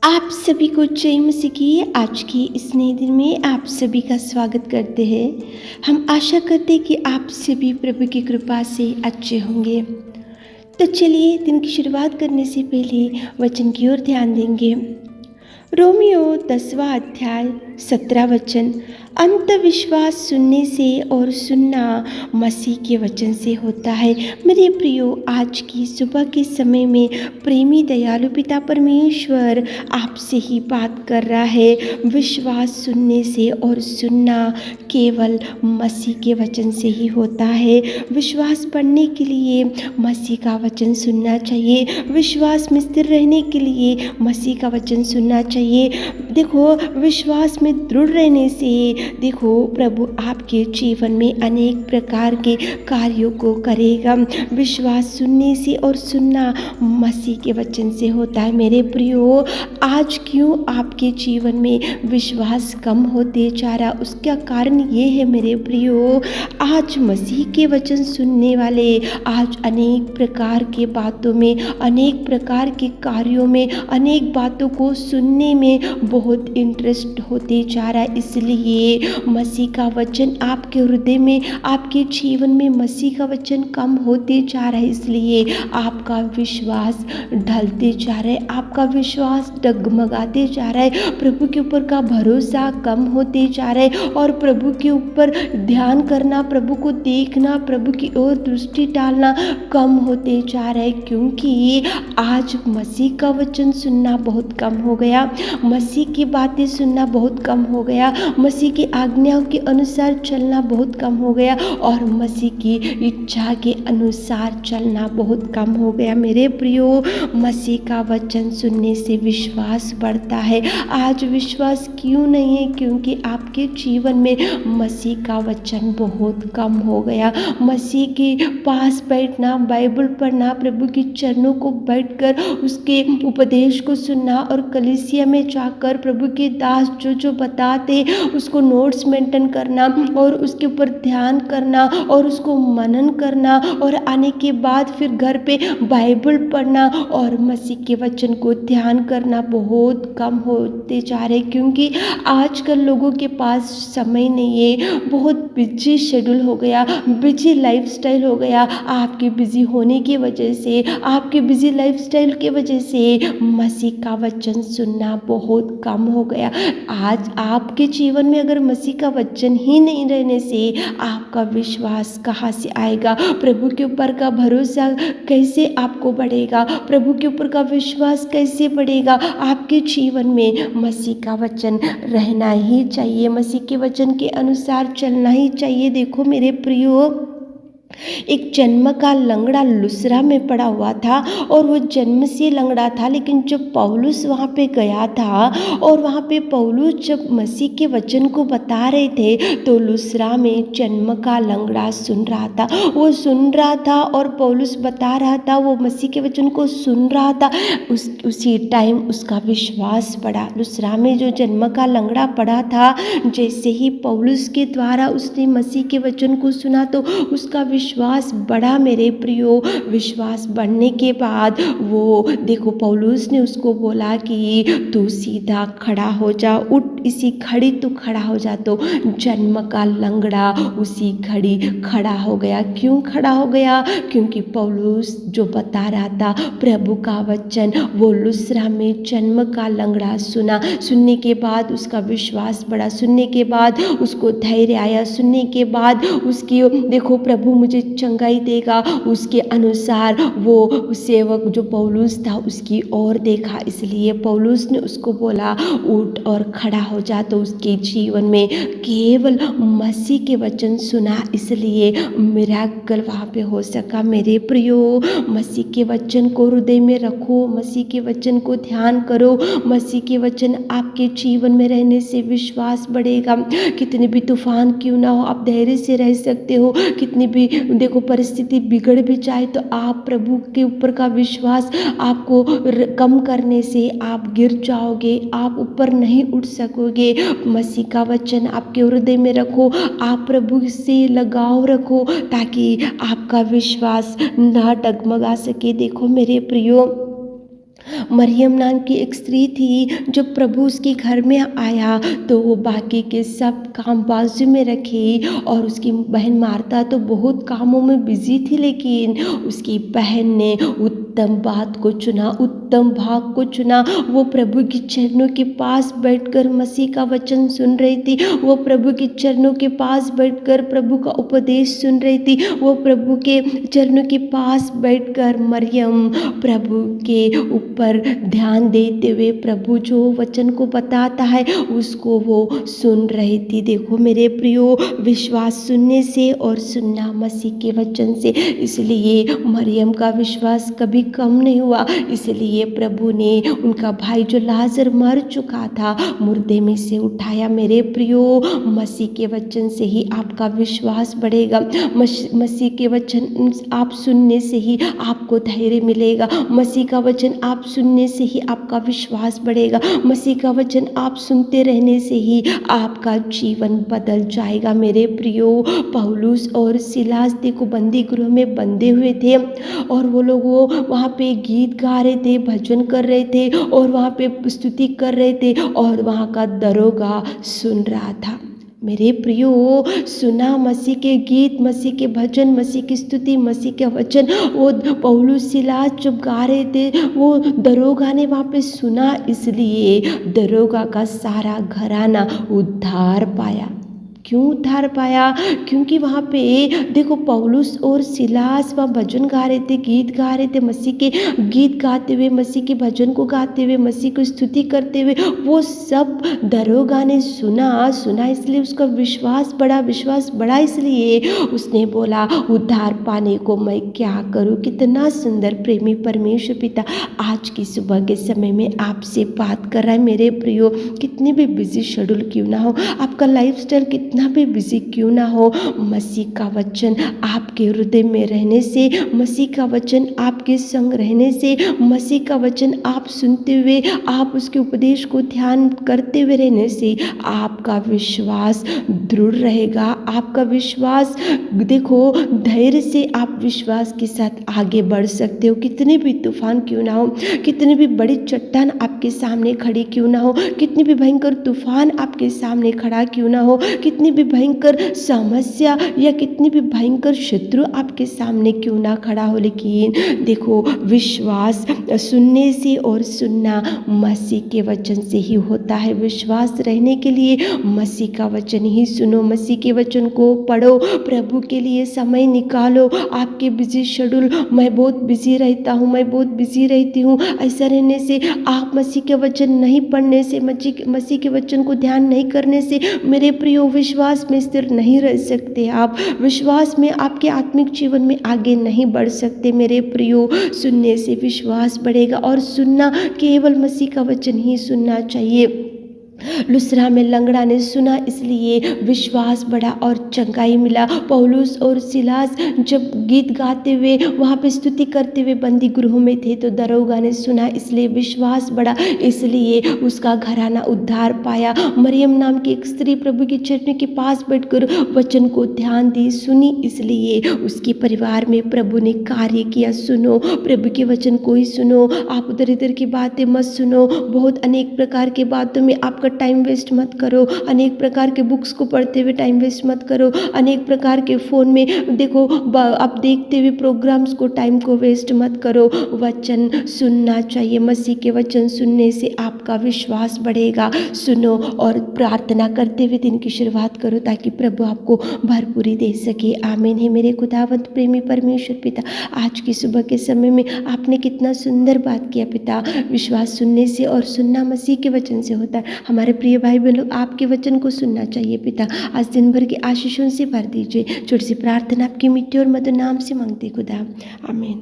आप सभी को जय मसीह की आज की इस नए दिन में आप सभी का स्वागत करते हैं। हम आशा करते हैं कि आप सभी प्रभु की कृपा से अच्छे होंगे। तो चलिए दिन की शुरुआत करने से पहले वचन की ओर ध्यान देंगे। रोमियो 10वां अध्याय 17 वचन, अंधविश्वास सुनने से और सुनना मसीह के वचन से होता है। मेरे प्रियो, आज की सुबह के समय में प्रेमी दयालु पिता परमेश्वर आपसे ही बात कर रहा है। विश्वास सुनने से और सुनना केवल मसीह के वचन से ही होता है। विश्वास बढ़ने के लिए मसीह का वचन सुनना चाहिए। विश्वास में स्थिर रहने के लिए मसीह का वचन सुनना चाहिए। देखो, विश्वास में दृढ़ रहने से देखो प्रभु आपके जीवन में अनेक प्रकार के कार्यों को करेगा। विश्वास सुनने से और सुनना मसीह के वचन से होता है। मेरे प्रियो, आज क्यों आपके जीवन में विश्वास कम होते जा रहा, उसका कारण ये है मेरे प्रियो, आज मसीह के वचन सुनने वाले आज अनेक प्रकार के बातों में, अनेक प्रकार के कार्यों में, अनेक बातों को सुनने में बहुत इंटरेस्ट होते जा रहा है। इसलिए मसीह का वचन आपके हृदय में, आपके जीवन में मसीह का वचन कम होते जा रहा है। इसलिए आपका विश्वास ढलते जा रहा है, आपका विश्वास डगमगाते जा रहा है, प्रभु के ऊपर का भरोसा कम होते जा रहा है और प्रभु के ऊपर ध्यान करना, प्रभु को देखना, प्रभु की ओर दृष्टि डालना कम होते जा रहा है। क्योंकि आज मसीह का वचन सुनना बहुत कम हो गया, मसीह की बातें सुनना बहुत कम हो गया, मसीह की आज्ञाओं के अनुसार चलना बहुत कम हो गया और मसीह की इच्छा के अनुसार चलना बहुत कम हो गया। मेरे प्रियो, मसीह का वचन सुनने से विश्वास बढ़ता है। आज विश्वास क्यों नहीं है? क्योंकि आपके जीवन में मसीह का वचन बहुत कम हो गया। मसीह के पास बैठना, बाइबल पढ़ना, प्रभु के चरणों को बैठकर उसके उपदेश को सुनना और कलीसिया में जाकर प्रभु के दास जो जो बताते उसको नोट्स मेंटेन करना और उसके ऊपर ध्यान करना और उसको मनन करना और आने के बाद फिर घर पे बाइबल पढ़ना और मसीह के वचन को ध्यान करना बहुत कम होते जा रहे। क्योंकि आजकल लोगों के पास समय नहीं है, बहुत बिजी शेड्यूल हो गया, बिजी लाइफस्टाइल हो गया। आपके बिजी होने की वजह से, आपके बिजी लाइफस्टाइल की वजह से मसीह का वचन सुनना बहुत कम हो गया। आज आपके जीवन में अगर मसीह का वचन ही नहीं रहने से आपका विश्वास कहाँ से आएगा? प्रभु के ऊपर का भरोसा कैसे आपको बढ़ेगा? प्रभु के ऊपर का विश्वास कैसे बढ़ेगा? आपके जीवन में मसीह का वचन रहना ही चाहिए, मसीह के वचन के अनुसार चलना ही चाहिए। देखो मेरे प्रियो, एक जन्म का लंगड़ा लुस्रा में पड़ा हुआ था और वो जन्म से लंगड़ा था। लेकिन जब पौलुस वहाँ पे गया था और वहाँ पे पौलुस जब मसीह के वचन को बता रहे थे तो लुस्रा में जन्म का लंगड़ा सुन रहा था, वो सुन रहा था और पौलुस बता रहा था, वो मसीह के वचन को सुन रहा था। उसी टाइम उसका विश्वास बढ़ा। लुस्रा में जो जन्म का लंगड़ा पड़ा था, जैसे ही पौलुस के द्वारा उसने मसीह के वचन को सुना तो उसका विश्वास बढ़ा। मेरे प्रियो, विश्वास बढ़ने के बाद वो देखो पौलुस ने उसको बोला कि तू सीधा खड़ा हो जा, उठ, इसी घड़ी तू खड़ा हो जा। तो जन्म का लंगड़ा उसी घड़ी खड़ा हो गया। क्यों खड़ा हो गया? क्योंकि पौलुस जो बता रहा था प्रभु का वचन, वो लुस्रा में जन्म का लंगड़ा सुना। सुनने के बाद उसका विश्वास बढ़ा, सुनने के बाद उसको धैर्य आया, सुनने के बाद उसकी देखो प्रभु मुझे चंगाई देगा, उसके अनुसार वो सेवक जो पौलुस था उसकी ओर देखा। इसलिए पौलुस ने उसको बोला उठ और खड़ा हो जा। तो उसके जीवन में केवल मसीह के वचन सुना, इसलिए मिरेकल वहाँ पे हो सका। मेरे प्रियो, मसीह के वचन को हृदय में रखो, मसीह के वचन को ध्यान करो। मसीह के वचन आपके जीवन में रहने से विश्वास बढ़ेगा। कितने भी तूफान क्यों ना हो, आप धैर्य से रह सकते हो। कितनी भी देखो परिस्थिति बिगड़ भी जाए तो आप प्रभु के ऊपर का विश्वास आपको कम करने से आप गिर जाओगे, आप ऊपर नहीं उठ सकोगे। मसीह का वचन आपके हृदय में रखो, आप प्रभु से लगाव रखो ताकि आपका विश्वास ना डगमगा सके। देखो मेरे प्रियो, मरियम नाम की एक स्त्री थी, जब प्रभु उसके घर में आया तो वो बाकी के सब काम बाजू में रखे, और उसकी बहन मार्ता तो बहुत कामों में बिजी थी, लेकिन उसकी बहन ने उत्तम बात को चुना, उत्तम भाग को चुना। वो प्रभु के चरणों के पास बैठकर मसीह का वचन सुन रही थी, वो प्रभु के चरणों के पास बैठकर प्रभु का उपदेश सुन रही थी, वो प्रभु के चरणों के पास बैठकर मरियम प्रभु के ऊपर ध्यान देते हुए प्रभु जो वचन को बताता है उसको वो सुन रही थी। देखो मेरे प्रियो, विश्वास सुनने से और सुनना मसीह के वचन से, इसलिए मरियम का विश्वास कभी कम नहीं हुआ। इसलिए प्रभु ने उनका भाई जो लाजर मर चुका था मुर्दे में से उठाया। मेरे प्रियो, मसीह के वचन से ही आपका विश्वास बढ़ेगा, मसीह के वचन आप सुनने से ही आपको धैर्य मिलेगा, मसीह का वचन आप सुनने से ही आपका विश्वास बढ़ेगा, मसीह का वचन आप सुनते रहने से ही आपका जीवन बदल जाएगा। मेरे प्रियो, पौलुस और सिलास देखो बंदी गृह में बंधे हुए थे, और वो लोग वहाँ पे गीत गा रहे थे, भजन कर रहे थे, और वहाँ पे स्तुति कर रहे थे, और वहाँ का दरोगा सुन रहा था। मेरे प्रियो, सुना मसीह के गीत, मसीह के भजन, मसीह की स्तुति, मसीह के वचन, वो पौलुस सिलास जब गा रहे थे वो दरोगा ने वहाँ पे सुना, इसलिए दरोगा का सारा घराना उद्धार पाया। क्यों उद्धार पाया? क्योंकि वहाँ पे देखो पौलुस और सिलास वहाँ भजन गा रहे थे, गीत गा रहे थे, मसीह के गीत गाते हुए, मसीह के भजन को गाते हुए, मसीह को स्तुति करते हुए, वो सब दरोगा ने सुना, इसलिए उसका विश्वास बढ़ा, इसलिए उसने बोला उद्धार पाने को मैं क्या करूँ। कितना सुंदर प्रेमी परमेश्वर पिता आज की सुबह के समय में आपसे बात कर रहा है। मेरे प्रियो, कितने भी बिजी शेड्यूल क्यों ना हो, आपका लाइफस्टाइल कितना भी बिजी क्यों ना हो, मसीह का वचन आपके हृदय में रहने से, मसीह का वचन आपके संग रहने से, मसीह का वचन आप सुनते हुए, आप उसके उपदेश को ध्यान करते हुए रहने से आपका विश्वास दृढ़ रहेगा। आपका विश्वास देखो, धैर्य से आप विश्वास के साथ आगे बढ़ सकते हो। कितने भी तूफान क्यों ना हो, कितनी भी बड़ी चट्टान आपके सामने खड़ी क्यों ना हो, कितनी भी भयंकर तूफान आपके सामने खड़ा क्यों ना हो, कितनी भी भयंकर समस्या या कितनी भी भयंकर शत्रु आपके सामने क्यों ना खड़ा हो, लेकिन देखो विश्वास सुनने से और सुनना मसीह के वचन से ही होता है। विश्वास रहने के लिए मसीह का वचन ही सुनो, मसीह के वचन को पढ़ो, प्रभु के लिए समय निकालो। आपके बिजी शेड्यूल, मैं बहुत बिजी रहता हूँ, मैं बहुत बिजी रहती हूँ, ऐसा रहने से आप मसीह के वचन नहीं पढ़ने से, मसीह के वचन को ध्यान नहीं करने से मेरे प्रियो विश्वास में स्थिर नहीं रह सकते। आप विश्वास में, आपके आत्मिक जीवन में आगे नहीं बढ़ सकते। मेरे प्रियो, सुनने से विश्वास बढ़ेगा, और सुनना केवल मसीह का वचन ही सुनना चाहिए। लुस्त्रा में लंगड़ा ने सुना, इसलिए विश्वास बढ़ा और चंगाई मिला। पौलुस और सिलास जब गीत गाते हुए, वहाँ पे स्तुति करते हुए बंदी गृह में थे, तो दरोगा ने सुना, इसलिए विश्वास बढ़ा, इसलिए उसका घराना उद्धार पाया। मरियम नाम की एक स्त्री प्रभु के चरणों के पास बैठकर वचन को ध्यान दी, सुनी, इसलिए उसके परिवार में प्रभु ने कार्य किया। सुनो, प्रभु के वचन को ही सुनो, आप उधर इधर की बातें मत सुनो। बहुत अनेक प्रकार की बातों में आपका टाइम वेस्ट मत करो, अनेक प्रकार के बुक्स को पढ़ते हुए टाइम वेस्ट मत करो, अनेक प्रकार के फ़ोन में देखो आप देखते हुए प्रोग्राम्स को, टाइम को वेस्ट मत करो। वचन सुनना चाहिए, मसीह के वचन सुनने से आपका विश्वास बढ़ेगा। सुनो और प्रार्थना करते हुए दिन की शुरुआत करो, ताकि प्रभु आपको भरपूरी दे सके। आमीन है मेरे खुदावंत प्रेमी परमेश्वर पिता, आज की सुबह के समय में आपने कितना सुंदर बात किया पिता। विश्वास सुनने से और सुनना मसीह के वचन से होता है। हमारे प्रिय भाई बहन लोग आपके वचन को सुनना चाहिए पिता। आज दिन भर की आशीषों से भर दीजिए। छोटी सी प्रार्थना आपकी मिट्टी और मधुर नाम से मांगते खुदा, आमीन।